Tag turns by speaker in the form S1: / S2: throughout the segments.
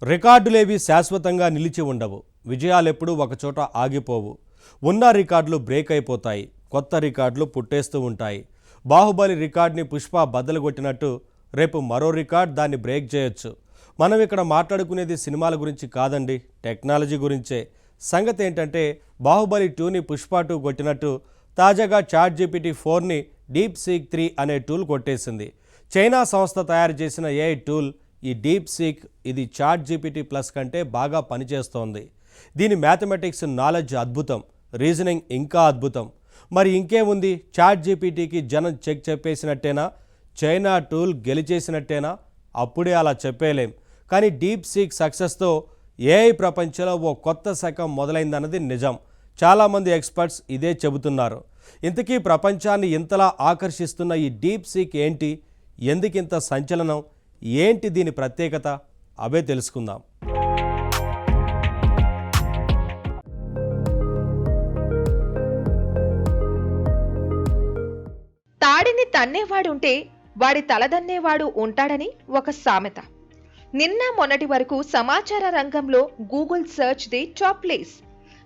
S1: రికార్డులేవి శాశ్వతంగా నిలిచి ఉండవు. విజయాలెప్పుడూ ఒకచోట ఆగిపోవు. ఉన్న రికార్డులు బ్రేక్ అయిపోతాయి, కొత్త రికార్డులు పుట్టేస్తూ ఉంటాయి. బాహుబలి రికార్డ్ని పుష్ప బద్దలుగొట్టినట్టు రేపు మరో రికార్డ్ దాన్ని బ్రేక్ చేయొచ్చు. మనం ఇక్కడ మాట్లాడుకునేది సినిమాల గురించి కాదండి, టెక్నాలజీ గురించే. సంగతి ఏంటంటే బాహుబలి 2ని పుష్ప 2 కొట్టినట్టు తాజాగా చాట్‌జీపీటీ 4ని DeepSeek 3 అనే టూల్ కొట్టేసింది. చైనా సంస్థ తయారు చేసిన AI టూల్ ఈ DeepSeek ఇది చాట్‌జీపీటీ ప్లస్ కంటే బాగా పనిచేస్తోంది. దీని మ్యాథమెటిక్స్ నాలెడ్జ్ అద్భుతం, రీజనింగ్ ఇంకా అద్భుతం. మరి ఇంకేముంది, చాట్‌జీపీటీకి జనం చెక్ చెప్పేసినట్టేనా? చైనా టూల్ గెలిచేసినట్టేనా? అప్పుడే అలా చెప్పేలేం. కానీ DeepSeek సక్సెస్తో AI ప్రపంచంలో ఓ కొత్త శకం మొదలైందన్నది నిజం. చాలామంది ఎక్స్పర్ట్స్ ఇదే చెబుతున్నారు. ఇంతకీ ప్రపంచాన్ని ఇంతలా ఆకర్షిస్తున్న ఈ DeepSeek ఏంటి? ఎందుకింత సంచలనం? ఏంటి దీని ప్రత్యేకత? అవే తెలుసుకుందాం.
S2: తాడిని తన్నేవాడుంటే వాడి తలదన్నేవాడు ఉంటాడని ఒక సామెత. నిన్న మొన్నటి వరకు సమాచార రంగంలో Google search the top place.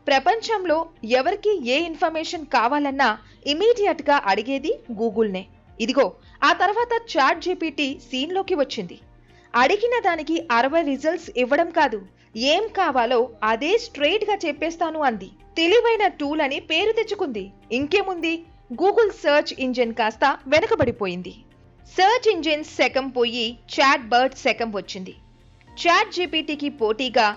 S2: ప్రపంచంలో ఎవరికి ఏ ఇన్ఫర్మేషన్ కావాలన్నా ఇమీడియట్ గా అడిగేది గూగుల్నే. ఇదిగో ఆ తర్వాత చాట్‌జీపీటీ సీన్లోకి వచ్చింది. అడిగిన దానికి 60 రిజల్ట్స్ ఇవ్వడం కాదు, ఏం కావాలో అదే స్ట్రెయిట్ గా చెప్పేస్తాను అంది. తెలివైన టూల్ అని పేరు తెచ్చుకుంది. ఇంకేముంది, గూగుల్ సర్చ్ ఇంజిన్ కాస్త వెనకబడిపోయింది. సర్చ్ ఇంజిన్ శకం పోయి చాట్ బర్డ్ శకం వచ్చింది. చాట్‌జీపీటీకి పోటీగా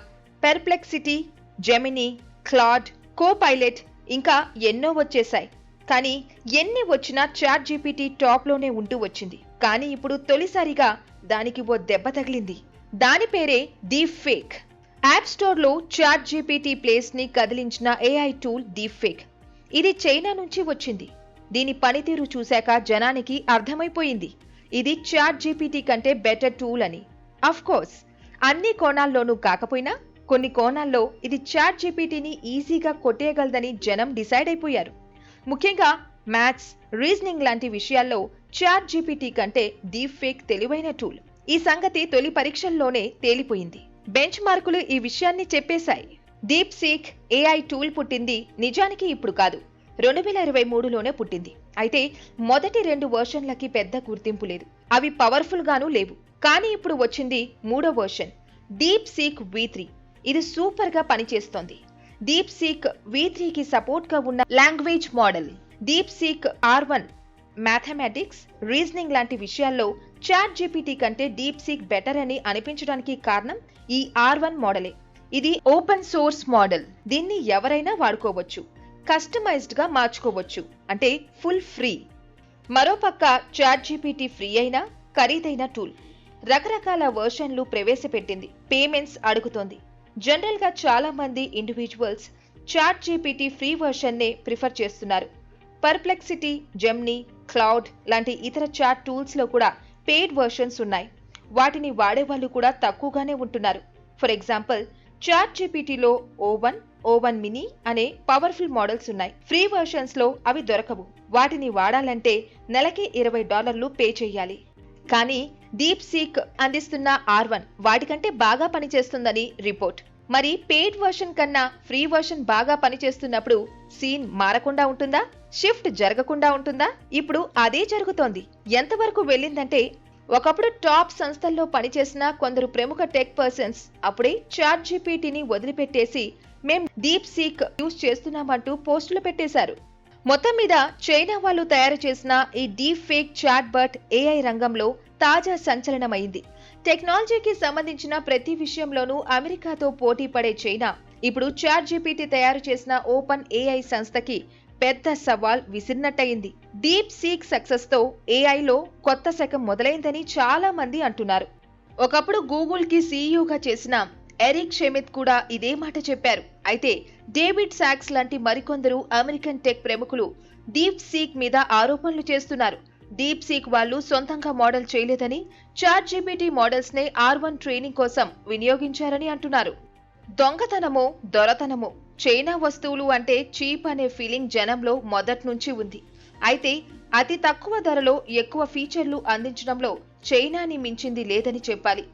S2: పెర్ప్లెక్సిటీ, జెమినీ, క్లాడ్, కోపైలట్ ఇంకా ఎన్నో వచ్చేశాయి. కానీ ఎన్ని వచ్చినా చాట్‌జీపీటీ టాప్లోనే ఉంటూ వచ్చింది. కానీ ఇప్పుడు తొలిసారిగా దానికి ఓ దెబ్బ తగిలింది. దాని పేరే డీప్ఫేక్. యాప్ స్టోర్లో చాట్‌జీపీటీ ప్లేస్ని కదిలించిన AI టూల్ డీప్ఫేక్. ఇది చైనా నుంచి వచ్చింది. దీని పనితీరు చూశాక జనానికి అర్థమైపోయింది ఇది చాట్‌జీపీటీ కంటే బెటర్ టూల్ అని. అఫ్ కోర్స్ అన్ని కోణాల్లోనూ కాకపోయినా కొన్ని కోణాల్లో ఇది చాట్‌జీపీటీని ఈజీగా కొట్టేయగలదని జనం డిసైడ్ అయిపోయారు. ముఖ్యంగా మ్యాథ్స్, రీజనింగ్ లాంటి విషయాల్లో చాట్‌జీపీటీ కంటే డీప్ఫేక్ తెలివైన టూల్. ఈ సంగతి తొలి పరీక్షల్లోనే తేలిపోయింది. బెంచ్ మార్కులు ఈ విషయాన్ని చెప్పేశాయి. DeepSeek AI టూల్ పుట్టింది నిజానికి ఇప్పుడు కాదు, 2023లోనే పుట్టింది. అయితే మొదటి 2 వర్షన్లకి పెద్ద గుర్తింపు లేదు, అవి పవర్ఫుల్ గానూ లేవు. కానీ ఇప్పుడు వచ్చింది 3వ వర్షన్ DeepSeek V3. ఇది సూపర్ గా పనిచేస్తోంది. DeepSeek V3కి సపోర్ట్ గా ఉన్న language model DeepSeek R1 mathematics, reasoning లాంటి విషయాల్లో చాట్‌జీపీటీ కంటే DeepSeek బెటర్ అని అనిపించడానికి కారణం ఈ R1 మోడలే. ఇది ఓపెన్ సోర్స్ మోడల్. దీన్ని ఎవరైనా వాడుకోవచ్చు, కస్టమైజ్డ్ గా మార్చుకోవచ్చు, అంటే ఫుల్ ఫ్రీ. మరోపక్క చాట్‌జీపీటీ ఫ్రీ అయినా ఖరీదైన టూల్. రకరకాల వర్షన్లు ప్రవేశపెట్టింది, పేమెంట్స్ అడుగుతోంది. జనరల్ గా చాలా మంది ఇండివిజువల్స్ చాట్‌జీపీటీ ఫ్రీ వర్షన్నే ప్రిఫర్ చేస్తున్నారు. పర్ప్లెక్సిటీ, జెమినీ, క్లౌడ్ లాంటి ఇతర చాట్ టూల్స్ లో కూడా పెయిడ్ వర్షన్స్ ఉన్నాయి. వాటిని వాడేవాళ్ళు కూడా తక్కువగానే ఉంటున్నారు. ఫర్ ఎగ్జాంపుల్, చాట్‌జీపీటీలో O1, O1 మినీ అనే పవర్ఫుల్ మోడల్స్ ఉన్నాయి. ఫ్రీ వర్షన్స్ లో అవి దొరకవు. వాటిని వాడాలంటే నెలకి $20 పే చేయాలి. కానీ DeepSeek అందిస్తున్న R1 వాటికంటే బాగా పనిచేస్తుందని రిపోర్ట్. మరి పెయిడ్ వర్షన్ కన్నా ఫ్రీ వర్షన్ బాగా పనిచేస్తున్నప్పుడు సీన్ మారకుండా ఉంటుందా? షిఫ్ట్ జరగకుండా ఉంటుందా? ఇప్పుడు అదే జరుగుతోంది. ఎంతవరకు వెళ్ళిందంటే, ఒకప్పుడు టాప్ సంస్థల్లో పనిచేసిన కొందరు ప్రముఖ టెక్ పర్సన్స్ అప్పుడే చాట్‌జీపీటీని వదిలిపెట్టేసి మేం DeepSeek యూజ్ చేస్తున్నామంటూ పోస్టులు పెట్టేశారు. మొత్తం మీద చైనా వాళ్ళు తయారు చేసిన ఈ డీప్ఫేక్ చాట్ బర్డ్ AI రంగంలో తాజా సంచలనమైంది. టెక్నాలజీకి సంబంధించిన ప్రతి విషయంలోనూ అమెరికాతో పోటీ పడే చైనా ఇప్పుడు చాట్‌జీపీటీ తయారు చేసిన ఓపెన్ AI సంస్థకి పెద్ద సవాల్ విసిరినట్టయింది. DeepSeek సక్సెస్ తో AIలో కొత్త శకం మొదలైందని చాలా మంది అంటున్నారు. ఒకప్పుడు గూగుల్ కి CEOగా చేసిన ఎరిక్ షెమిత్ కూడా ఇదే మాట చెప్పారు. అయితే డేవిడ్ సాక్స్ లాంటి మరికొందరు అమెరికన్ టెక్ ప్రముఖులు DeepSeek మీద ఆరోపణలు చేస్తున్నారు. DeepSeek వాళ్ళు సొంతంగా మోడల్ చేయలేదని, చాట్‌జీపీటీ మోడల్స్ నే R1 ట్రైనింగ్ కోసం వినియోగించారని అంటున్నారు. దొంగతనమో దొరతనమో చైనా వస్తువులు అంటే చీప్ అనే ఫీలింగ్ జనంలో మొదట్నుంచి ఉంది. అయితే అతి తక్కువ ధరలో ఎక్కువ ఫీచర్లు అందించడంలో చైనాని మించింది లేదని చెప్పాలి.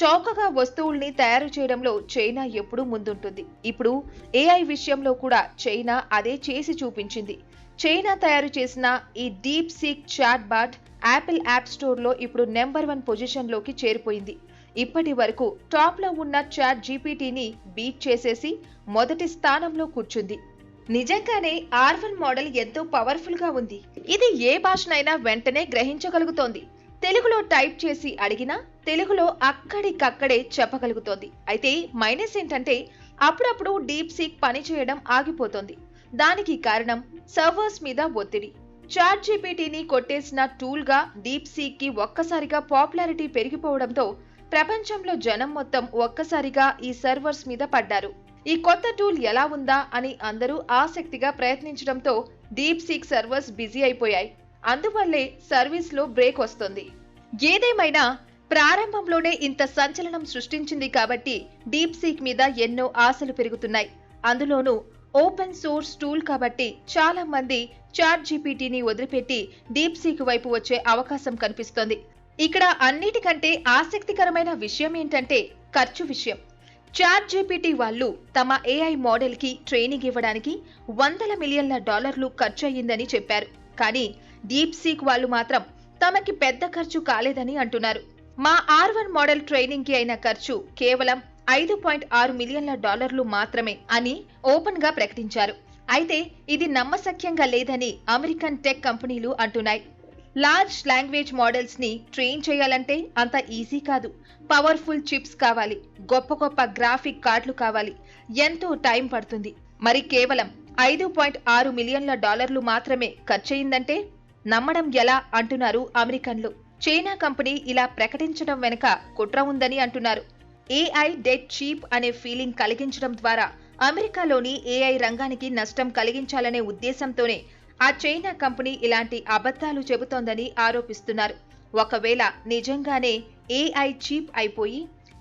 S2: చౌకగా వస్తువుల్ని తయారు చేయడంలో చైనా ఎప్పుడూ ముందుంటుంది. ఇప్పుడు ఏఐ విషయంలో కూడా చైనా అదే చేసి చూపించింది. చైనా తయారు చేసిన ఈ DeepSeek chatbot Apple app స్టోర్లో ఇప్పుడు నెంబర్ 1 పొజిషన్లోకి చేరిపోయింది. ఇప్పటి వరకు టాప్లో ఉన్న చాట్ జీపీటీని బీట్ చేసేసి మొదటి స్థానంలో కూర్చుంది. నిజంగానే R1 మోడల్ ఎంతో పవర్ఫుల్ గా ఉంది. ఇది ఏ భాషనైనా వెంటనే గ్రహించగలుగుతోంది. తెలుగులో టైప్ చేసి అడిగినా తెలుగులో అక్కడికక్కడే చెప్పగలుగుతోంది. అయితే మైనస్ ఏంటంటే అప్పుడప్పుడు డీప్ సీక్ పనిచేయడం ఆగిపోతోంది. దానికి కారణం సర్వర్స్ మీద ఒత్తిడి. చాట్ జీపీటీని కొట్టేసిన టూల్ గా డీప్ సీక్ కి ఒక్కసారిగా పాపులారిటీ పెరిగిపోవడంతో ప్రపంచంలో జనం మొత్తం ఒక్కసారిగా ఈ సర్వర్స్ మీద పడ్డారు. ఈ కొత్త టూల్ ఎలా ఉందా అని అందరూ ఆసక్తిగా ప్రయత్నించడంతో డీప్ సీక్ సర్వర్స్ బిజీ అయిపోయాయి. అందువల్లే సర్వీస్ లో బ్రేక్ వస్తుంది. ఏదేమైనా ప్రారంభంలోనే ఇంత సంచలనం సృష్టించింది కాబట్టి డీప్ సీక్ మీద ఎన్నో ఆశలు పెరుగుతున్నాయి. అందులోనూ ఓపెన్ సోర్స్ టూల్ కాబట్టి చాలా మంది చాట్ జీపీటీని వదిలిపెట్టి డీప్ సీక్ వైపు వచ్చే అవకాశం కనిపిస్తోంది. ఇక్కడ అన్నిటికంటే ఆసక్తికరమైన విషయం ఏంటంటే ఖర్చు విషయం. చాట్ జీపీటీ వాళ్ళు తమ ఏఐ మోడల్ కి ట్రైనింగ్ ఇవ్వడానికి $100 మిలియన్ల ఖర్చు అయ్యిందని చెప్పారు. కానీ డీప్ సీక్ వాళ్ళు మాత్రం తమకి పెద్ద ఖర్చు కాలేదని అంటున్నారు. మా R1 మోడల్ ట్రైనింగ్ కి అయిన ఖర్చు కేవలం $5.6 మిలియన్ల మాత్రమే అని ఓపెన్ గా ప్రకటించారు. అయితే ఇది నమ్మశక్యంగా లేదని అమెరికన్ టెక్ కంపెనీలు అంటున్నాయి. లార్జ్ లాంగ్వేజ్ మోడల్స్ ని ట్రైన్ చేయాలంటే అంత ఈజీ కాదు. పవర్ఫుల్ చిప్స్ కావాలి, గొప్ప గొప్ప గ్రాఫిక్ కార్డులు కావాలి, ఎంతో టైం పడుతుంది. మరి కేవలం $5.6 మిలియన్ల మాత్రమే ఖర్చయిందంటే నమ్మడం ఎలా అంటున్నారు అమెరికన్లు. చైనా కంపెనీ ఇలా ప్రకటించడం వెనుక కుట్ర ఉందని అంటున్నారు. ఏఐ డెడ్ చీప్ అనే ఫీలింగ్ కలిగించడం ద్వారా అమెరికాలోని ఏఐ రంగానికి నష్టం కలిగించాలనే ఉద్దేశంతోనే ఆ చైనా కంపెనీ ఇలాంటి అబద్ధాలు చెబుతోందని ఆరోపిస్తున్నారు. ఒకవేళ నిజంగానే ఏఐ చీప్ అయిపోయి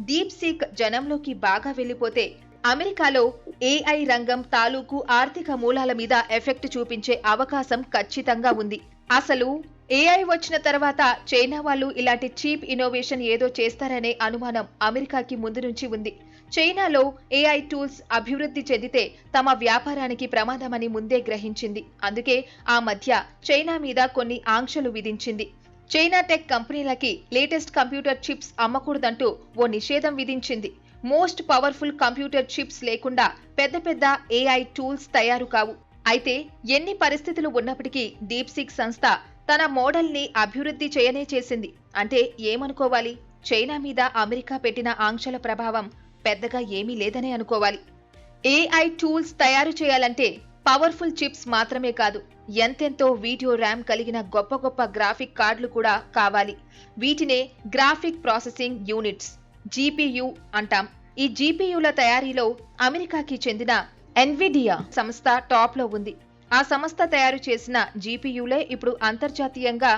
S2: డీప్ సీక్ జనంలోకి బాగా వెళ్లిపోతే అమెరికాలో ఏఐ రంగం తాలూకు ఆర్థిక మూలాల మీద ఎఫెక్ట్ చూపించే అవకాశం ఖచ్చితంగా ఉంది. అసలు ఏఐ వచ్చిన తర్వాత చైనా వాళ్ళు ఇలాంటి చీప్ ఇన్నోవేషన్ ఏదో చేస్తారనే అనుమానం అమెరికాకి ముందు నుంచి ఉంది. చైనాలో ఏఐ టూల్స్ అభివృద్ధి చెందితే తమ వ్యాపారానికి ప్రమాదమని ముందే గ్రహించింది. అందుకే ఆ మధ్య చైనా మీద కొన్ని ఆంక్షలు విధించింది. చైనా టెక్ కంపెనీలకి లేటెస్ట్ కంప్యూటర్ చిప్స్ అమ్మకూడదంటూ ఓ నిషేధం విధించింది. మోస్ట్ పవర్ఫుల్ కంప్యూటర్ చిప్స్ లేకుండా పెద్ద పెద్ద ఏఐ టూల్స్ తయారు కావు. అయితే ఎన్ని పరిస్థితులు ఉన్నప్పటికీ డీప్ సీక్ సంస్థ తన మోడల్ ని అభివృద్ధి చేయనే చేసింది. అంటే ఏమనుకోవాలి? చైనా మీద అమెరికా పెట్టిన ఆంక్షల ప్రభావం పెద్దగా ఏమీ లేదనే అనుకోవాలి. ఏఐ టూల్స్ తయారు చేయాలంటే పవర్ఫుల్ చిప్స్ మాత్రమే కాదు, ఎంతెంతో వీడియో ర్యామ్ కలిగిన గొప్ప గొప్ప గ్రాఫిక్ కార్డులు కూడా కావాలి. వీటినే గ్రాఫిక్ ప్రాసెసింగ్ యూనిట్స్ జీపీయూ అంటాం. ఈ జీపీయూల తయారీలో అమెరికాకి చెందిన ఎన్విడియా సంస్థ టాప్ లో ఉంది. ఆ సంస్థ తయారు చేసిన జీపీయూలే ఇప్పుడు అంతర్జాతీయంగా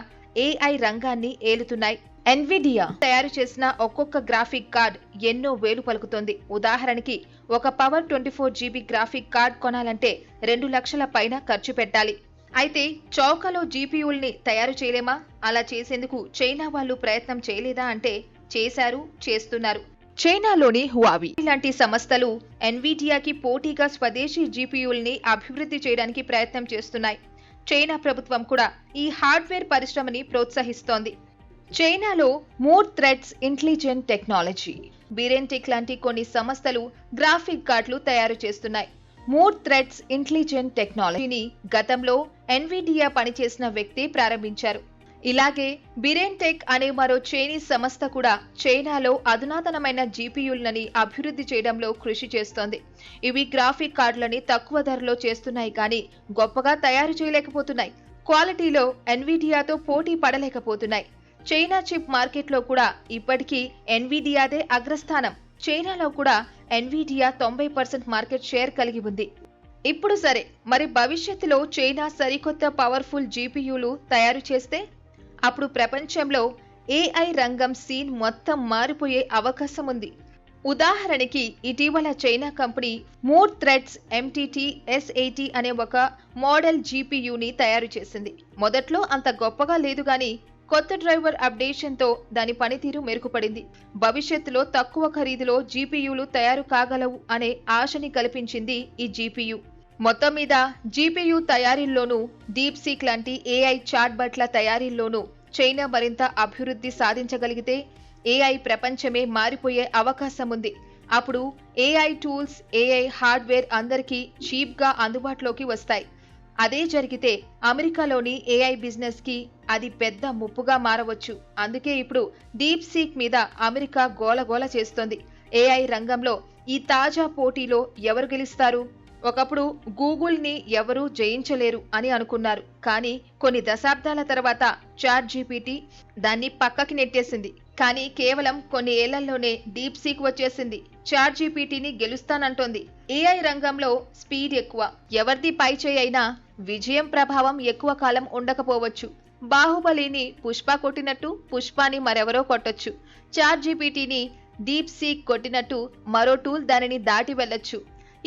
S2: ఏఐ రంగాన్ని ఏలుతున్నాయి. ఎన్విడియా తయారు చేసిన ఒక్కొక్క గ్రాఫిక్ కార్డ్ ఎన్నో వేలు పలుకుతోంది. ఉదాహరణకి ఒక పవర్ 24 GB గ్రాఫిక్ కార్డ్ కొనాలంటే 2 లక్షల పైన ఖర్చు పెట్టాలి. అయితే చౌకలో జీపీయూల్ని తయారు చేయలేమా? అలా చేసేందుకు చైనా వాళ్ళు ప్రయత్నం చేయలేదా అంటే చేశారు, చేస్తున్నారు. చైనాలోని హువావీ లాంటి సంస్థలు ఎన్విడియాకి పోటీగా స్వదేశీ జీపీయూల్ని అభివృద్ధి చేయడానికి ప్రయత్నం చేస్తున్నాయి. చైనా ప్రభుత్వం కూడా ఈ హార్డ్వేర్ పరిశ్రమని ప్రోత్సహిస్తోంది. చైనాలో మూర్ థ్రెడ్స్ ఇంటెలిజెంట్ టెక్నాలజీ, బిరెన్టెక్ లాంటి కొన్ని సంస్థలు గ్రాఫిక్ కార్డులు తయారు చేస్తున్నాయి. మూర్ థ్రెడ్స్ ఇంటెలిజెంట్ టెక్నాలజీని గతంలో ఎన్విడియా పనిచేసిన వ్యక్తి ప్రారంభించారు. ఇలాగే బిరెన్టెక్ అనే మరో చైనీస్ సంస్థ కూడా చైనాలో అధునాతనమైన జీపీయూలని అభివృద్ధి చేయడంలో కృషి చేస్తోంది. ఇవి గ్రాఫిక్ కార్డులని తక్కువ ధరలో చేస్తున్నాయి కానీ గొప్పగా తయారు చేయలేకపోతున్నాయి. క్వాలిటీలో ఎన్విడియాతో పోటీ పడలేకపోతున్నాయి. చైనా చిప్ మార్కెట్లో కూడా ఇప్పటికీ ఎన్విడియాదే అగ్రస్థానం. చైనాలో కూడా ఎన్విడియా 90% మార్కెట్ షేర్ కలిగి ఉంది. ఇప్పుడు సరే, మరి భవిష్యత్తులో చైనా సరికొత్త పవర్ఫుల్ జీపీయూలు తయారు చేస్తే అప్పుడు ప్రపంచంలో ఏఐ రంగం సీన్ మొత్తం మారిపోయే అవకాశం ఉంది. ఉదాహరణకి ఇటీవల చైనా కంపెనీ మూర్ థ్రెడ్స్ MTT S80 అనే ఒక మోడల్ జీపీయూని తయారు చేసింది. మొదట్లో అంత గొప్పగా లేదు గాని కొత్త డ్రైవర్ అప్డేషన్తో దాని పనితీరు మెరుగుపడింది. భవిష్యత్తులో తక్కువ ఖరీదులో జీపీయూలు తయారు కాగలవు అనే ఆశని కల్పించింది ఈ జీపీయూ. మొత్తం మీద జీపీయూ తయారీల్లోనూ, డీప్ సీక్ లాంటి ఏఐ చాట్బట్ల తయారీల్లోనూ చైనా మరింత అభివృద్ధి సాధించగలిగితే ఏఐ ప్రపంచమే మారిపోయే అవకాశం ఉంది. అప్పుడు ఏఐ టూల్స్, ఏఐ హార్డ్వేర్ అందరికీ చీప్గా అందుబాటులోకి వస్తాయి. అదే జరిగితే అమెరికాలోని ఏఐ బిజినెస్ కి అది పెద్ద ముప్పుగా మారవచ్చు. అందుకే ఇప్పుడు డీప్ సీక్ మీద అమెరికా గోలగోల చేస్తోంది. ఏఐ రంగంలో ఈ తాజా పోటీలో ఎవరు గెలుస్తారు? ఒకప్పుడు గూగుల్ని ఎవరూ జయించలేరు అని అనుకున్నారు. కానీ కొన్ని దశాబ్దాల తర్వాత చాట్ జీపీటీ దాన్ని పక్కకి నెట్టేసింది. కానీ కేవలం కొన్ని ఏళ్లలోనే డీప్ సీక్ వచ్చేసింది. చాట్ జీపీటీని గెలుస్తానంటోంది. ఏఐ రంగంలో స్పీడ్ ఎక్కువ, ఎవరిది పై చేయి అయినా విజయం ప్రభావం ఎక్కువ కాలం ఉండకపోవచ్చు. బాహుబలిని పుష్ప కొట్టినట్టు పుష్పాని మరెవరో కొట్టొచ్చు. చాట్ జీపీటీని డీప్ సీక్ కొట్టినట్టు మరో టూల్ దానిని దాటి వెళ్ళొచ్చు.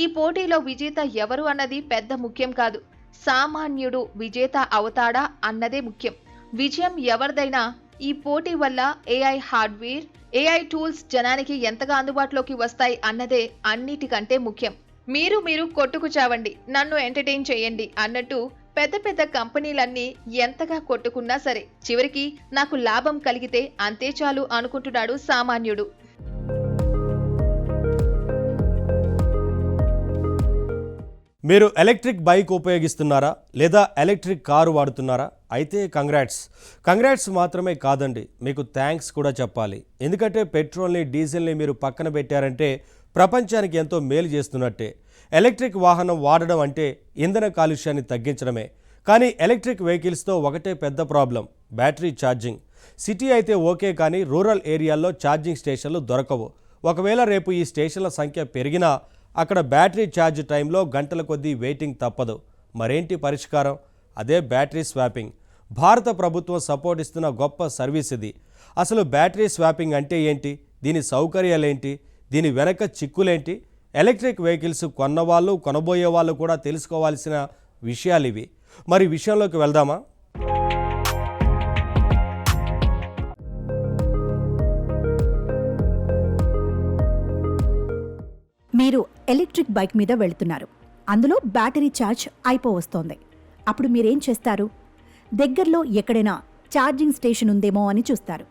S2: ఈ పోటీలో విజేత ఎవరు అన్నది పెద్ద ముఖ్యం కాదు. సామాన్యుడు విజేత అవుతాడా అన్నదే ముఖ్యం. విజయం ఎవరిదైనా ఈ పోటీ వల్ల ఏఐ హార్డ్వేర్, ఏఐ టూల్స్ జనానికి ఎంతగా అందుబాటులోకి వస్తాయి అన్నదే అన్నిటికంటే ముఖ్యం. మీరు కొట్టుకు చావండి, నన్ను ఎంటర్టైన్ చేయండి అన్నట్టు పెద్ద పెద్ద కంపెనీలన్నీ ఎంతగా కొట్టుకున్నా సరే చివరికి నాకు లాభం కలిగితే అంతే చాలు అనుకుంటున్నాడు సామాన్యుడు.
S1: మీరు ఎలక్ట్రిక్ బైక్ ఉపయోగిస్తున్నారా లేదా ఎలక్ట్రిక్ కారు వాడుతున్నారా? అయితే కంగ్రాట్స్ మాత్రమే కాదండి, మీకు థ్యాంక్స్ కూడా చెప్పాలి. ఎందుకంటే పెట్రోల్ని, డీజిల్ని మీరు పక్కన పెట్టారంటే ప్రపంచానికి ఎంతో మేలు చేస్తున్నట్టే. ఎలక్ట్రిక్ వాహనం వాడడం అంటే ఇంధన కాలుష్యాన్ని తగ్గించడమే. కానీ ఎలక్ట్రిక్ వెహికల్స్తో ఒకటే పెద్ద ప్రాబ్లం, బ్యాటరీ ఛార్జింగ్. సిటీ అయితే ఓకే, కానీ రూరల్ ఏరియాల్లో ఛార్జింగ్ స్టేషన్లు దొరకవు. ఒకవేళ రేపు ఈ స్టేషన్ల సంఖ్య పెరిగినా అక్కడ బ్యాటరీ ఛార్జ్ టైంలో గంటల కొద్దీ వెయిటింగ్ తప్పదు. మరేంటి పరిష్కారం? అదే బ్యాటరీ స్వాపింగ్. భారత ప్రభుత్వం సపోర్ట్ ఇస్తున్న గొప్ప సర్వీస్ ఇది. అసలు బ్యాటరీ స్వాపింగ్ అంటే ఏంటి? దీని సౌకర్యాలేంటి? దీని వెనక చిక్కులేంటి? ఎలక్ట్రిక్ వెహికల్స్ కొన్నవాళ్ళు, కొనబోయే వాళ్ళు కూడా తెలుసుకోవాల్సిన విషయాలు ఇవి. మరి విషయంలోకి వెళ్దామా?
S3: మీరు ఎలక్ట్రిక్ బైక్ మీద వెళుతున్నారు. అందులో బ్యాటరీ ఛార్జ్ అయిపోవస్తోంది. అప్పుడు మీరేం చేస్తారు? దగ్గరలో ఎక్కడైనా ఛార్జింగ్ స్టేషన్ ఉందేమో అని చూస్తారు.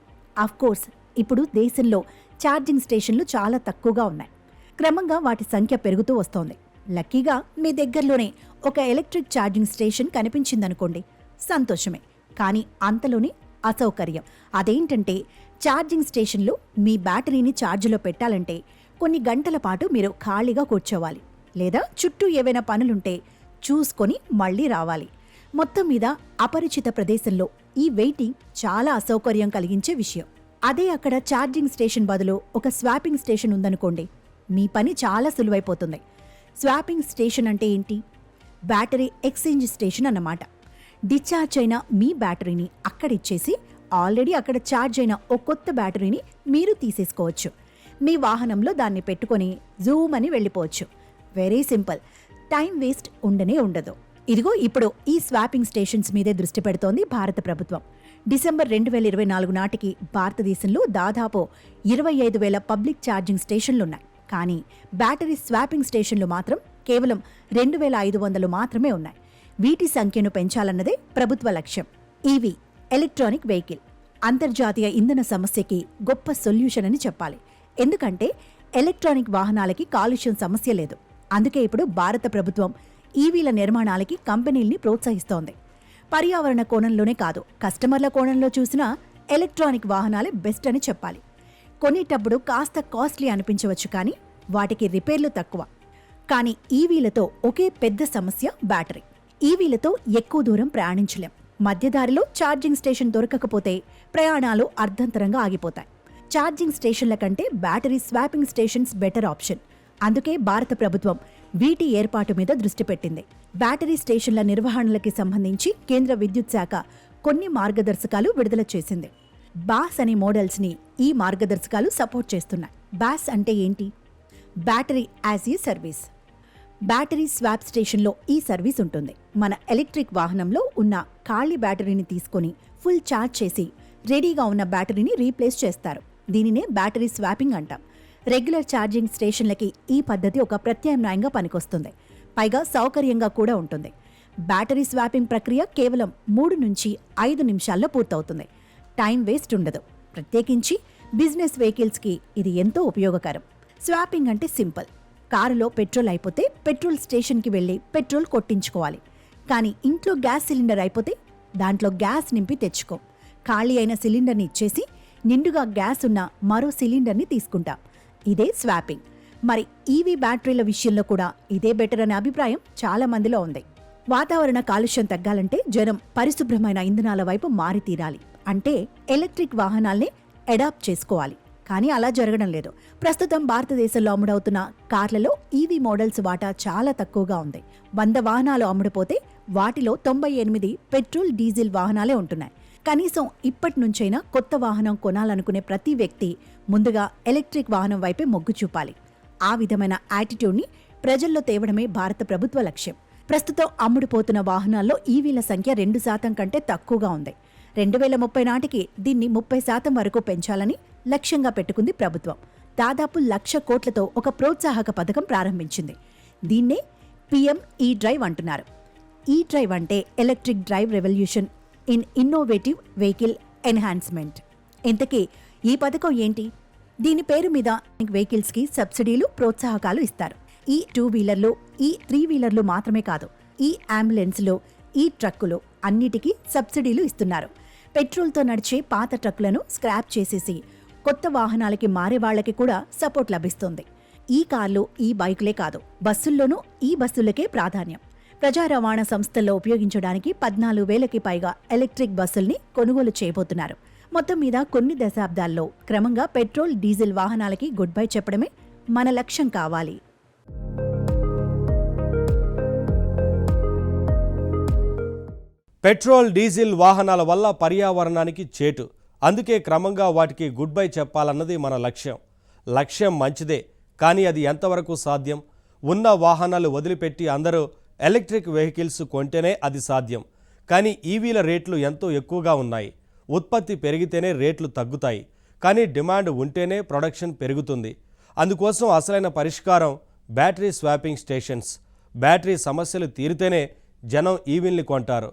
S3: కోర్స్ ఇప్పుడు దేశంలో ఛార్జింగ్ స్టేషన్లు చాలా తక్కువగా ఉన్నాయి. క్రమంగా వాటి సంఖ్య పెరుగుతూ వస్తోంది. లక్కీగా మీ దగ్గరలోనే ఒక ఎలక్ట్రిక్ ఛార్జింగ్ స్టేషన్ కనిపించిందనుకోండి, సంతోషమే. కానీ అంతలోనే అసౌకర్యం. అదేంటంటే ఛార్జింగ్ స్టేషన్లో మీ బ్యాటరీని ఛార్జ్లో పెట్టాలంటే కొన్ని గంటల పాటు మీరు ఖాళీగా కూర్చోవాలి, లేదా చుట్టూ ఏవైనా పనులుంటే చూసుకొని మళ్ళీ రావాలి. మొత్తం మీద అపరిచిత ప్రదేశంలో ఈ వెయిటింగ్ చాలా అసౌకర్యం కలిగించే విషయం. అదే అక్కడ ఛార్జింగ్ స్టేషన్ బదులు ఒక స్వాపింగ్ స్టేషన్ ఉందనుకోండి, మీ పని చాలా సులువైపోతుంది. స్వాపింగ్ స్టేషన్ అంటే ఏంటి? బ్యాటరీ ఎక్స్చేంజ్ స్టేషన్ అన్నమాట. డిశ్చార్జ్ అయిన మీ బ్యాటరీని అక్కడిచ్చేసి ఆల్రెడీ అక్కడ ఛార్జ్ అయిన ఓ కొత్త బ్యాటరీని మీరు తీసేసుకోవచ్చు. మీ వాహనంలో దాన్ని పెట్టుకొని జూమ్ అని వెళ్ళిపోవచ్చు. వెరీ సింపుల్, టైం వేస్ట్ ఉండనే ఉండదు. ఇదిగో ఇప్పుడు ఈ స్వాపింగ్ స్టేషన్స్ మీదే దృష్టి పెడుతోంది భారత ప్రభుత్వం. డిసెంబర్ 2024 నాటికి భారతదేశంలో దాదాపు 25,000 పబ్లిక్ ఛార్జింగ్ స్టేషన్లున్నాయి. కానీ బ్యాటరీ స్వాపింగ్ స్టేషన్లు మాత్రం కేవలం 2,500 మాత్రమే ఉన్నాయి. వీటి సంఖ్యను పెంచాలన్నదే ప్రభుత్వ లక్ష్యం. ఈవీ, ఎలక్ట్రానిక్ వెహికల్, అంతర్జాతీయ ఇంధన సమస్యకి గొప్ప సొల్యూషన్ అని చెప్పాలి. ఎందుకంటే ఎలక్ట్రానిక్ వాహనాలకి కాలుష్యం సమస్య లేదు. అందుకే ఇప్పుడు భారత ప్రభుత్వం ఈవీల నిర్మాణాలకి కంపెనీల్ని ప్రోత్సహిస్తోంది. పర్యావరణ కోణంలోనే కాదు, కస్టమర్ల కోణంలో చూసినా ఎలక్ట్రానిక్ వాహనాలే బెస్ట్ అని చెప్పాలి. కొనేటప్పుడు కాస్త కాస్ట్లీ అనిపించవచ్చు, కానీ వాటికి రిపేర్లు తక్కువ. కానీ ఈవీలతో ఒకే పెద్ద సమస్య బ్యాటరీ. ఈవీలతో ఎక్కువ దూరం ప్రయాణించలేం. మధ్యదారిలో ఛార్జింగ్ స్టేషన్ దొరకకపోతే ప్రయాణాలు అర్ధంతరంగా ఆగిపోతాయి. ఛార్జింగ్ స్టేషన్ల కంటే battery swapping stations better option. అందుకే భారత ప్రభుత్వం వీటి ఏర్పాటు మీద దృష్టి పెట్టింది. బ్యాటరీ స్టేషన్ల నిర్వహణలకి సంబంధించి కేంద్ర విద్యుత్ శాఖ కొన్ని మార్గదర్శకాలు విడుదల చేసింది. బాస్ అనే మోడల్స్ని ఈ మార్గదర్శకాలు సపోర్ట్ చేస్తున్నాయి. బాస్ అంటే ఏంటి? Battery as a service. Battery swap స్టేషన్లో ఈ సర్వీస్ ఉంటుంది. మన ఎలక్ట్రిక్ వాహనంలో ఉన్న ఖాళీ బ్యాటరీని తీసుకొని ఫుల్ ఛార్జ్ చేసి రెడీగా ఉన్న బ్యాటరీని రీప్లేస్ చేస్తారు. దీనినే బ్యాటరీ స్వాపింగ్ అంటాం. రెగ్యులర్ ఛార్జింగ్ స్టేషన్లకి ఈ పద్ధతి ఒక ప్రత్యామ్నాయంగా పనికొస్తుంది. పైగా సౌకర్యంగా కూడా ఉంటుంది. బ్యాటరీ స్వాపింగ్ ప్రక్రియ కేవలం 3 నుంచి 5 నిమిషాల్లో పూర్తవుతుంది. టైం వేస్ట్ ఉండదు. ప్రత్యేకించి బిజినెస్ వెహికల్స్కి ఇది ఎంతో ఉపయోగకరం. స్వాపింగ్ అంటే సింపుల్. కారులో పెట్రోల్ అయిపోతే పెట్రోల్ స్టేషన్కి వెళ్ళి పెట్రోల్ కొట్టించుకోవాలి. కానీ ఇంట్లో గ్యాస్ సిలిండర్ అయిపోతే దాంట్లో గ్యాస్ నింపి తెచ్చుకో. ఖాళీ అయిన సిలిండర్ని ఇచ్చేసి నిండుగా గ్యాస్ ఉన్న మరో సిలిండర్ని తీసుకుంటాం. ఇదే స్వాపింగ్. మరి ఈవీ బ్యాటరీల విషయంలో కూడా ఇదే బెటర్ అనే అభిప్రాయం చాలా మందిలో ఉంది. వాతావరణ కాలుష్యం తగ్గాలంటే జనం పరిశుభ్రమైన ఇంధనాల వైపు మారి తీరాలి. అంటే ఎలక్ట్రిక్ వాహనాల్ని అడాప్ట్ చేసుకోవాలి. కానీ అలా జరగడం లేదు. ప్రస్తుతం భారతదేశంలో అమ్ముడవుతున్న కార్లలో ఈవీ మోడల్స్ వాటా చాలా తక్కువగా ఉంది. 100 వాహనాలు అమ్ముడుపోతే వాటిలో 98 పెట్రోల్, డీజిల్ వాహనాలే ఉంటున్నాయి. కనీసం ఇప్పటి నుంచైనా కొత్త వాహనం కొనాలనుకునే ప్రతి వ్యక్తి ముందుగా ఎలక్ట్రిక్ వాహనం వైపే మొగ్గు చూపాలి. ఆ విధమైన యాటిట్యూడ్ని ప్రజల్లో తేవడమే భారత ప్రభుత్వ లక్ష్యం. ప్రస్తుతం అమ్ముడుపోతున్న వాహనాల్లో ఈవీల సంఖ్య 2% కంటే తక్కువగా ఉంది. 2030 నాటికి దీన్ని 30% వరకు పెంచాలని లక్ష్యంగా పెట్టుకుంది ప్రభుత్వం. దాదాపు 1,00,000 కోట్లతో ఒక ప్రోత్సాహక పథకం ప్రారంభించింది. దీన్నే PM ఈ-డ్రైవ్ అంటున్నారు. ఈ-డ్రైవ్ అంటే electric drive revolution in innovative vehicle enhancement. ఇంతకీ ఈ పథకం ఏంటి? దీని పేరు మీద వెహికల్స్కి సబ్సిడీలు, ప్రోత్సాహకాలు ఇస్తారు. ఈ 2 వీలర్లు, ఈ 3 వీలర్లు మాత్రమే కాదు, ఈ అంబులెన్స్లు, ఈ ట్రక్కులు అన్నిటికీ సబ్సిడీలు ఇస్తున్నారు. పెట్రోల్తో నడిచే పాత ట్రక్కులను స్క్రాప్ చేసేసి కొత్త వాహనాలకి మారే వాళ్లకి కూడా సపోర్ట్ లభిస్తుంది. ఈ కార్లు, ఈ బైకులే కాదు, బస్సుల్లోనూ ఈ బస్సులకే ప్రాధాన్యం. ప్రజా రవాణా సంస్థల్లో ఉపయోగించడానికి 14,000కి పైగా ఎలక్ట్రిక్ బస్సుల్ని కొనుగోలు చేయబోతున్నారు. మొత్తం మీద కొన్ని దశాబ్దాల్లో క్రమంగా పెట్రోల్, డీజిల్ వాహనాలకి గుడ్ బై చెప్పడమే మన లక్ష్యం కావాలి.
S1: పెట్రోల్, డీజిల్ వాహనాల వల్ల పర్యావరణానికి చేటు. అందుకే క్రమంగా వాటికి గుడ్ బై చెప్పాలన్నది మన లక్ష్యం. లక్ష్యం మంచిదే, కానీ అది ఎంతవరకు సాధ్యం? ఉన్న వాహనాలు వదిలిపెట్టి అందరూ ఎలక్ట్రిక్ వెహికల్స్ కొంటేనే అది సాధ్యం. కానీ ఈవీల రేట్లు ఎంతో ఎక్కువగా ఉన్నాయి. ఉత్పత్తి పెరిగితేనే రేట్లు తగ్గుతాయి. కానీ డిమాండ్ ఉంటేనే ప్రొడక్షన్ పెరుగుతుంది. అందుకోసం అసలైన పరిష్కారం బ్యాటరీ స్వాపింగ్ స్టేషన్స్. బ్యాటరీ సమస్యలు తీరితేనే జనం ఈవీల్ని కొంటారు.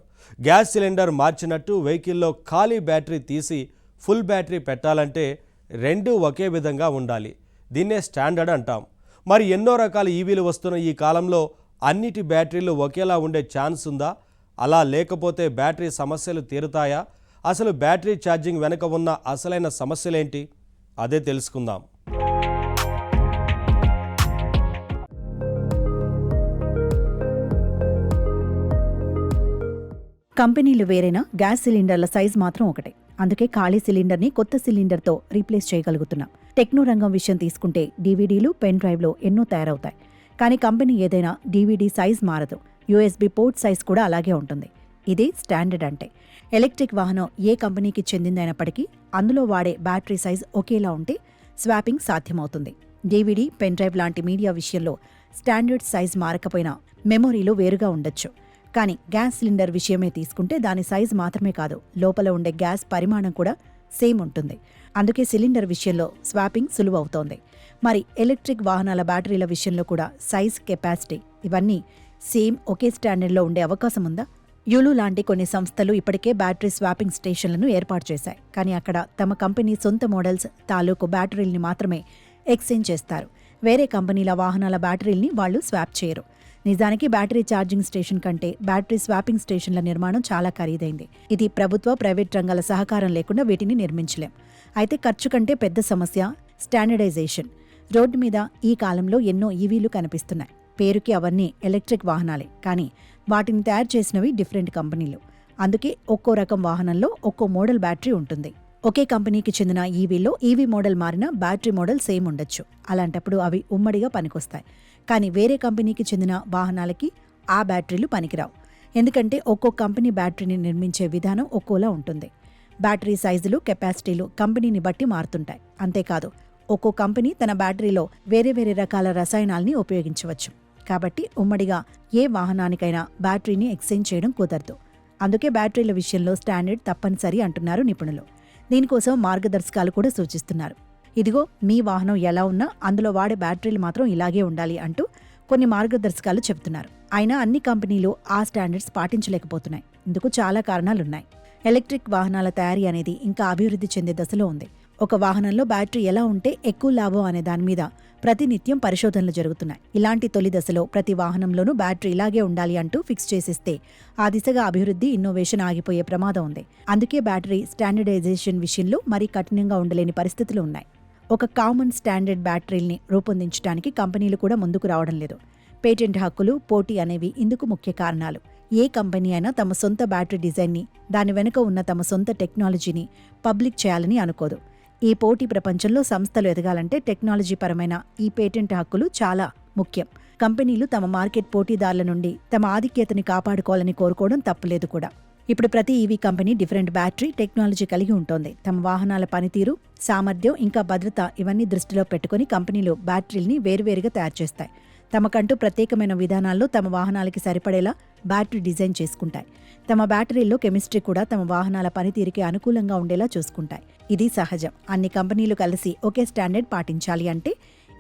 S1: గ్యాస్ సిలిండర్ మార్చినట్టు వెహికల్లో ఖాళీ బ్యాటరీ తీసి ఫుల్ బ్యాటరీ పెట్టాలంటే రెండూ ఒకే విధంగా ఉండాలి. దీన్నే స్టాండర్డ్ అంటాం. మరి ఎన్నో రకాల ఈవీలు వస్తున్న ఈ కాలంలో అన్నిటి బ్యాటరీలు ఒకేలా ఉండే ఛాన్స్ ఉందా? అలా లేకపోతే బ్యాటరీ సమస్యలు తీరుతాయా? అసలు బ్యాటరీ ఛార్జింగ్ వెనుక ఉన్న అసలైన సమస్యలేంటి? అదే తెలుసుకుందాం.
S3: కంపెనీలు వేరైనా గ్యాస్ సిలిండర్ల సైజ్ మాత్రం ఒకటే. అందుకే ఖాళీ సిలిండర్ని కొత్త సిలిండర్తో రీప్లేస్ చేయగలుగుతున్నాం. టెక్నో రంగం విషయం తీసుకుంటే డీవీడీలు, పెన్ డ్రైవ్లు ఎన్నో తయారవుతాయి. కానీ కంపెనీ ఏదైనా డీవీడీ సైజ్ మారదు. యూఎస్బీ పోర్ట్ సైజ్ కూడా అలాగే ఉంటుంది. ఇదే స్టాండర్డ్ అంటే. ఎలక్ట్రిక్ వాహనం ఏ కంపెనీకి చెందిందైనప్పటికీ అందులో వాడే బ్యాటరీ సైజ్ ఒకేలా ఉంటే స్వాపింగ్ సాధ్యమవుతుంది. డీవీడీ, పెన్ డ్రైవ్ లాంటి మీడియా విషయంలో స్టాండర్డ్ సైజ్ మారకపోయినా మెమొరీలు వేరుగా ఉండొచ్చు. కానీ గ్యాస్ సిలిండర్ విషయమే తీసుకుంటే దాని సైజ్ మాత్రమే కాదు, లోపల ఉండే గ్యాస్ పరిమాణం కూడా సేమ్ ఉంటుంది. అందుకే సిలిండర్ విషయంలో స్వాపింగ్ సులువవుతోంది. మరి ఎలక్ట్రిక్ వాహనాల బ్యాటరీల విషయంలో కూడా సైజ్, కెపాసిటీ ఇవన్నీ సేమ్ ఒకే స్టాండర్డ్లో ఉండే అవకాశం ఉందా? యులు లాంటి కొన్ని సంస్థలు ఇప్పటికే బ్యాటరీ స్వాపింగ్ స్టేషన్లను ఏర్పాటు చేశాయి. కానీ అక్కడ తమ కంపెనీ సొంత మోడల్స్ తాలూకు బ్యాటరీల్ని మాత్రమే ఎక్స్చేంజ్ చేస్తారు. వేరే కంపెనీల వాహనాల బ్యాటరీల్ని వాళ్లు స్వాప్ చేయరు. నిజానికి బ్యాటరీ ఛార్జింగ్ స్టేషన్ కంటే బ్యాటరీ స్వాపింగ్ స్టేషన్ల నిర్మాణం చాలా ఖరీదైంది. ఇది ప్రభుత్వ, ప్రైవేట్ రంగాల సహకారం లేకుండా వీటిని నిర్మించలేం. అయితే ఖర్చు కంటే పెద్ద సమస్య స్టాండర్డైజేషన్. రోడ్డు మీద ఈ కాలంలో ఎన్నో ఈవీలు కనిపిస్తున్నాయి. పేరుకి అవన్నీ ఎలక్ట్రిక్ వాహనాలే, కానీ వాటిని తయారు చేసినవి డిఫరెంట్ కంపెనీలు. అందుకే ఒక్కో రకం వాహనంలో ఒక్కో మోడల్ బ్యాటరీ ఉంటుంది. ఒకే కంపెనీకి చెందిన ఈవీలో ఈవీ మోడల్ మారినా బ్యాటరీ మోడల్ సేమ్ ఉండొచ్చు. అలాంటప్పుడు అవి ఉమ్మడిగా పనికొస్తాయి. కానీ వేరే కంపెనీకి చెందిన వాహనాలకి ఆ బ్యాటరీలు పనికిరావు. ఎందుకంటే ఒక్కో కంపెనీ బ్యాటరీని నిర్మించే విధానం ఒక్కోలా ఉంటుంది. బ్యాటరీ సైజులు, కెపాసిటీలు కంపెనీని బట్టి మారుతుంటాయి. అంతేకాదు ఒక్కో కంపెనీ తన బ్యాటరీలో వేరే వేరే రకాల రసాయనాల్ని ఉపయోగించవచ్చు. కాబట్టి ఉమ్మడిగా ఏ వాహనానికైనా బ్యాటరీని ఎక్స్చేంజ్ చేయడం కుదరదు. అందుకే బ్యాటరీల విషయంలో స్టాండర్డ్ తప్పనిసరి అంటున్నారు నిపుణులు. దీనికోసం మార్గదర్శకాలు కూడా సూచిస్తున్నారు. ఇదిగో మీ వాహనం ఎలా ఉన్నా అందులో వాడే బ్యాటరీలు మాత్రం ఇలాగే ఉండాలి అంటూ కొన్ని మార్గదర్శకాలు చెబుతున్నారు. అయినా అన్ని కంపెనీలు ఆ స్టాండర్డ్స్ పాటించలేకపోతున్నాయి. ఇందుకు చాలా కారణాలున్నాయి. ఎలక్ట్రిక్ వాహనాల తయారీ అనేది ఇంకా అభివృద్ధి చెందే దశలో ఉంది. ఒక వాహనంలో బ్యాటరీ ఎలా ఉంటే ఎక్కువ లాభం అనే దాని మీద ప్రతినిత్యం పరిశోధనలు జరుగుతున్నాయి. ఇలాంటి తొలి దశలో ప్రతి వాహనంలోనూ బ్యాటరీ ఇలాగే ఉండాలి అంటూ ఫిక్స్ చేసిస్తే ఆ దిశగా అభివృద్ధి, ఇన్నోవేషన్ ఆగిపోయే ప్రమాదం ఉంది. అందుకే బ్యాటరీ స్టాండర్డైజేషన్ విషయంలో మరీ కఠినంగా ఉండలేని పరిస్థితులు ఉన్నాయి. ఒక కామన్ స్టాండర్డ్ బ్యాటరీల్ని రూపొందించడానికి కంపెనీలు కూడా ముందుకు రావడం లేదు. పేటెంట్ హక్కులు, పోటీ అనేవి ఇందుకు ముఖ్య కారణాలు. ఏ కంపెనీ అయినా తమ సొంత బ్యాటరీ డిజైన్ని, దాని వెనుక ఉన్న తమ సొంత టెక్నాలజీని పబ్లిక్ చేయాలని అనుకోదు. ఈ పోటీ ప్రపంచంలో సంస్థలు ఎదగాలంటే టెక్నాలజీ పరమైన ఈ పేటెంట్ హక్కులు చాలా ముఖ్యం. కంపెనీలు తమ మార్కెట్ పోటీదారుల నుండి తమ ఆధిక్యతని కాపాడుకోవాలని కోరుకోవడం తప్పులేదు కూడా. ఇప్పుడు ప్రతి EV company different battery technology కలిగి ఉంటోంది. తమ వాహనాల పనితీరు, సామర్థ్యం, ఇంకా భద్రత ఇవన్నీ దృష్టిలో పెట్టుకుని కంపెనీలు బ్యాటరీల్ని వేరువేరుగా తయారు చేస్తాయి. తమకంటూ ప్రత్యేకమైన విధానాల్లో తమ వాహనాలకి సరిపడేలా బ్యాటరీ డిజైన్ చేసుకుంటాయి. తమ బ్యాటరీల్లో కెమిస్ట్రీ కూడా తమ వాహనాల పనితీరుకి అనుకూలంగా ఉండేలా చూసుకుంటాయి. ఇది సహజం. అన్ని కంపెనీలు కలిసి ఒకే స్టాండర్డ్ పాటించాలి అంటే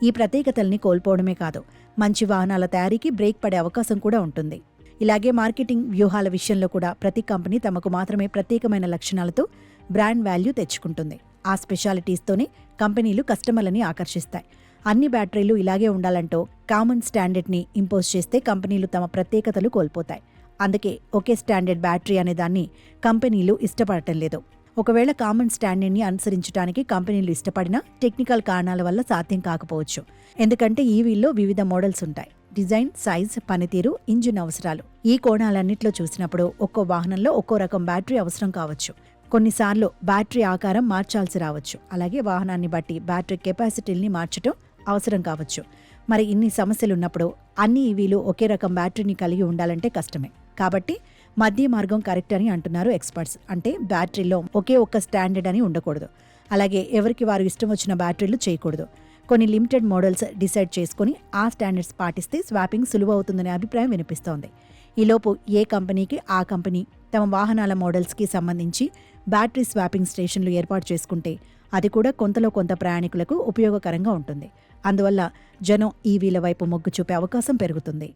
S3: ఈ ప్రత్యేకతల్ని కోల్పోవడమే కాదు, మంచి వాహనాల తయారీకి బ్రేక్ పడే అవకాశం కూడా ఉంటుంది. ఇలాగే మార్కెటింగ్ వ్యూహాల విషయంలో కూడా ప్రతి కంపెనీ తమకు మాత్రమే ప్రత్యేకమైన లక్షణాలతో బ్రాండ్ వాల్యూ తెచ్చుకుంటుంది. ఆ స్పెషాలిటీస్తోనే కంపెనీలు కస్టమర్లని ఆకర్షిస్తాయి. అన్ని బ్యాటరీలు ఇలాగే ఉండాలంటూ కామన్ స్టాండర్డ్ని ఇంపోజ్ చేస్తే కంపెనీలు తమ ప్రత్యేకతలు కోల్పోతాయి. అందుకే ఒకే స్టాండర్డ్ బ్యాటరీ అనే దాన్ని కంపెనీలు ఇష్టపడటం లేదు. ఒకవేళ కామన్ స్టాండర్డ్ని అనుసరించడానికి కంపెనీలు ఇష్టపడినా టెక్నికల్ కారణాల వల్ల సాధ్యం కాకపోవచ్చు. ఎందుకంటే ఈవీల్లో వివిధ మోడల్స్ ఉంటాయి. డిజైన్, సైజ్, పనితీరు, ఇంజిన్ అవసరాలు, ఈ కోణాలన్నిట్లో చూసినప్పుడు ఒక్కో వాహనంలో ఒక్కో రకం బ్యాటరీ అవసరం కావచ్చు. కొన్నిసార్లు బ్యాటరీ ఆకారం మార్చాల్సి రావచ్చు. అలాగే వాహనాన్ని బట్టి బ్యాటరీ కెపాసిటీని మార్చడం అవసరం కావచ్చు. మరి ఇన్ని సమస్యలున్నప్పుడు అన్ని ఈవీలు ఒకే రకం బ్యాటరీని కలిగి ఉండాలంటే కష్టమే. కాబట్టి మధ్య మార్గం కరెక్ట్ అని అంటున్నారు ఎక్స్పర్ట్స్. అంటే బ్యాటరీలో ఒకే ఒక్క స్టాండర్డ్ అని ఉండకూడదు. అలాగే ఎవరికి వారు ఇష్టం వచ్చిన బ్యాటరీలు చేయకూడదు. కొన్ని లిమిటెడ్ మోడల్స్ డిసైడ్ చేసుకుని ఆ స్టాండర్డ్స్ పాటిస్తే స్వాపింగ్ సులువు అవుతుందనే అభిప్రాయం వినిపిస్తోంది. ఈలోపు ఏ కంపెనీకి ఆ కంపెనీ తమ వాహనాల మోడల్స్కి సంబంధించి బ్యాటరీ స్వాపింగ్ స్టేషన్లు ఏర్పాటు చేసుకుంటే అది కూడా కొంతలో కొంత ప్రయాణికులకు ఉపయోగకరంగా ఉంటుంది. అందువల్ల జనం ఈవీల వైపు మొగ్గు చూపే అవకాశం పెరుగుతుంది.